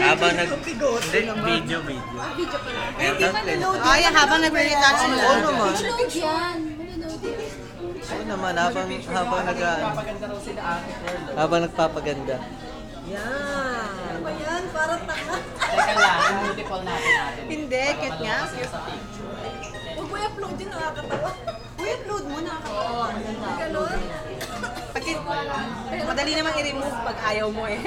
Habang nag... Hindi, video. Video pala. Hindi man Ay, habang nag-retouch mo. Oo naman. Upload yan. Manonood yan. Oo naman, habang nag... Papaganda raw sila ate Pearl. Habang nagpapaganda. Yan. Ano ba yan? Parang tanga. Teka lang, multiple natin. Hindi, cute nga. Kasi sa picture. Huwag mo i-upload yun, nakakatawa. Uy, upload mo na. Oo, Ganon. Madali naman i-remove pag ayaw mo eh.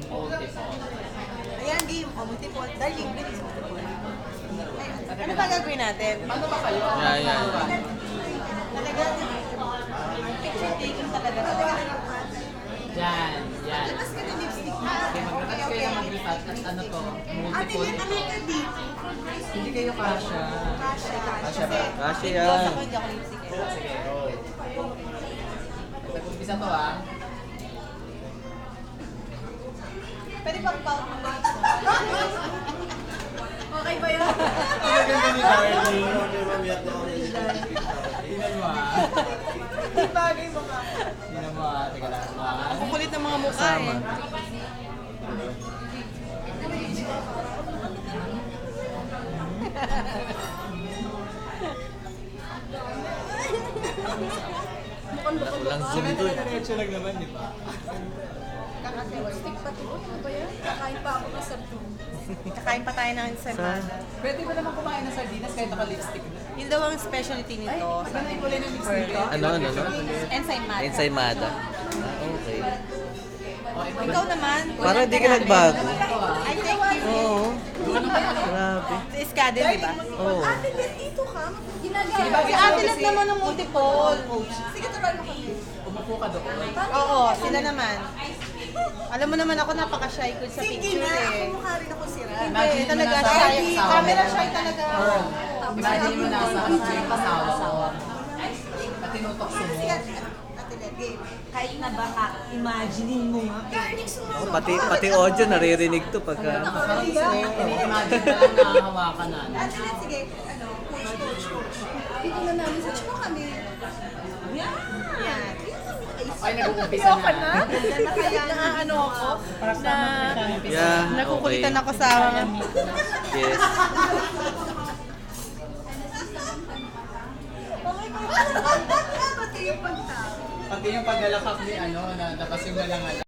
Multiple. Ayan, game. O, multiple. Darling, bilis multiple. Ayan. Ano ba gagawin natin? Ano ba kayo? Yan. Talaga, picture taking talaga. Yan. Labas ka na lipstick mo. Okay, mag-retouch kayo na mag-retouch. At ano to? Ate, Multiple. yan, ano ka dito? Hindi kayo kasha. Kasha ba? Kasi Kasi yan. ako, hindi ako lipstick eh. Sige, go. Nag-umpisa to ah. Pwede bang pout mo ba? Okay ba yan? Maganda ni Darling. Tingnan mo ah. Bagay mo nga. Tingnan mo ah. Teka lang. Ang kulit ng mga mukha eh. Walang zoom doon. Diretso lang naman, di ba? Stick pa to. Ano ba yan? Kakain pa ako ng sabdo. Kakain pa tayo ng ensaymada. Pwede ba naman kumain ng sardinas kahit naka-lipstick na? Yun daw ang specialty nito. Maganda yung kulay ng lipstick ko. Ano? Ensaymada. Ensaymada. Okay. Ikaw naman. Para di ka nagbago. I thank you. Oo. Grabe. Sa Iskadel, di ba? Oo. Ate, Let, dito ka. Ginagaya. Si Ate Let naman ng multiple. Sige, turuan mo kami. Umupo ka doon. Oo, sila naman. Alam mo naman ako, napaka-shy ko sa picture eh. Mukha rin ako sira. Hindi, talaga shy. Camera shy talaga ako. Imagine mo nasa harap mo yung kasawa ko. At tinutokso mo. Ate Let, game. Kahit na baka, imaginein mo nga. Ako, pati audio naririnig to pagka... Ini-imagine ka lang nakahawakan na. Ate Let, sige. Ano, coach. Dito na namin. Coach mo kami. Yan. Ay, nag-uumpisa na. Na ano ako, na Yeah, nakukulitan okay. ako sa Yes. Pati yung pagtao. Pati yung paglalakap ni ano, na labas yung nalangal.